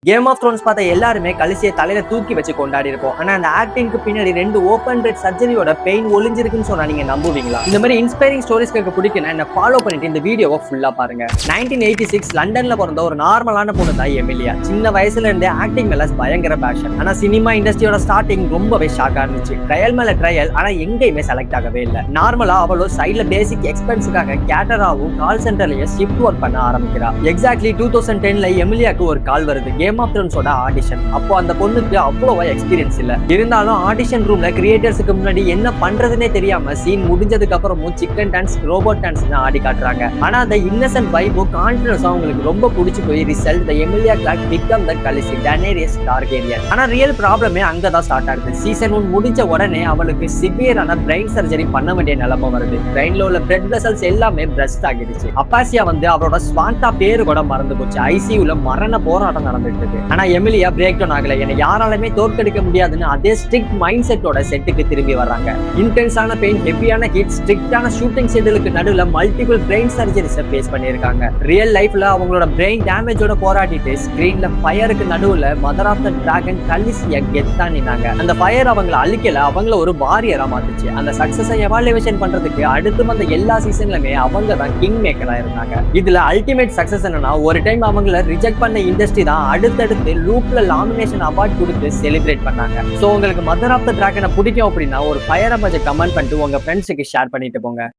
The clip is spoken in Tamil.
கேம் ஆஃப் த்ரோன்ஸ் பார்த்த எல்லாருமே கலிசியை தலையில தூக்கி வச்சு கொண்டாடி இருப்போம். ஆனா அந்த ஆக்டிங்க்கு பின்னாடி 2 ஓப்பன் ரெட் சர்ஜரியோட பெயின் ஒளிஞ்சிருக்குன்னு சொன்னா நீங்க நம்புவீங்களா? இந்த மாதிரி இன்ஸ்பைரிங் ஸ்டோரிஸ் கேட்க பிடிக்குன்னா என்ன ஃபாலோ பண்ணிட்டு இந்த வீடியோவை ஃபுல்லா பாருங்க. 1986 லண்டன்ல பிறந்த ஒரு நார்மலான பொண்ணு தான் எமிலியா. சின்ன வயசுல இருந்தே ஆக்டிங் மேல பயங்கர பேஷன். ஆனா சினிமா இண்டஸ்ட்ரியோட ஸ்டார்டிங் ரொம்பவே ஷாக்கா இருந்துச்சு. ட்ரையல் மேல ட்ரையல், ஆனா எங்கேயுமே செலக்ட் ஆகவே இல்லை. நார்மலா அவளோ சைட்ல பேசிக் எக்ஸ்பென்ஸுக்காக கேட்டராவும் கால் சென்டர்லயே ஷிஃப்ட் ஒர்க் பண்ண ஆரம்பிக்கிறா. எக்ஸாக்ட்லி 2010ல எமிலியாக்கு ஒரு கால் வருது. கேம் ஆஃப் த்ரோன்ஸோட ஆடிஷன். அப்போ அந்த பொண்ணுக்கு அவ்வளவா எக்ஸ்பீரியன்ஸ் இல்ல. இருந்தாலும் ஆடிஷன் ரூம்ல கிரியேட்டர்ஸ்க்கு முன்னாடி என்ன பண்றதுன்னே தெரியாம சீன் முடிஞ்சதுக்கு அப்புறமும் சிக்கன் டான்ஸ், ரோபோட் டான்ஸ் ஆடி காட்டுறாங்க. ஆனா அந்த இன்னசென்ட் வைபோ கான்ஃபிடன்ஸ் அவங்களுக்கு ரொம்ப பிடிச்சு போய் result the Emilia Clarke become the Khaleesi Daenerys Targaryen. ஆனா ரியல் ப்ராப்ளமே அங்கதான் ஸ்டார்ட் ஆகுது. சீசன் 1 முடிஞ்ச உடனே அவளுக்கு சிவியரான பிரெயின் சர்ஜரி பண்ண வேண்டிய நிலைமை வருது. பிரெயின்ல உள்ள பிளட் வெசல்ஸ் எல்லாமே பிரஸ்ட் ஆகிடுச்சு. அப்பாசியா அவரோட ஸ்வாண்டா பேரு கூட மறந்து போச்சு. ஐசியூல மரண போராட்டம் நடந்துட்டு. ஆனா எமிலியா பிரேக் டவுன் ஆகல. என்னை யாராலுமே தோற்கடிக்க முடியாதுன்னு அதே ஸ்ட்ரிக்ட் மைண்ட் செட்டோட செட்டுக்கு திரும்பி வர்றாங்க. இன்டென்ஸான பெயின், ஹெவியான ஹிட், ஸ்ட்ரிக்டான ஷூட்டிங் ஷெட்யூலுக்கு நடுவுல மல்டிபிள் பிரெயின் சர்ஜரிஸை ஃபேஸ் பண்ணியிருக்காங்க. ரியல் லைஃப்ல அவங்களோட பிரெயின் டேமேஜோட போராடிட்டு ஸ்கிரீன்ல ஃபயருக்கு நடுவுல மதர் ஆஃப் த டிராகன் கலிசியா கெத்தா நின்னாங்க. அந்த ஃபயர் அவங்களை அழிக்கல, அவங்கள ஒரு வாரியரா மாத்துச்சு. அந்த சக்சஸை எவாலுவேஷன் பண்றதுக்கு அடுத்து வந்த எல்லா சீசன்லயுமே அவங்க தான் கிங் மேக்கரா இருந்தாங்க. இதுல அல்டிமேட் சக்சஸ் என்னன்னா, ஒரு டைம் அவங்கள ரிஜெக்ட் பண்ண இண்டஸ்ட்ரி தான் அடுத்தடுத்து லூப்ல லாமினேஷன் அவார்ட் கொடுத்து செலிப்ரேட் பண்ணாங்க. சோ உங்களுக்கு மதர் ஆஃப் த டிராகனை பிடிக்கும் அப்படின்னா ஒரு ஃபயர் அமேஜை கமெண்ட் பண்ணிட்டு உங்க ஃப்ரெண்ட்ஸுக்கு ஷேர் பண்ணிட்டு போங்க.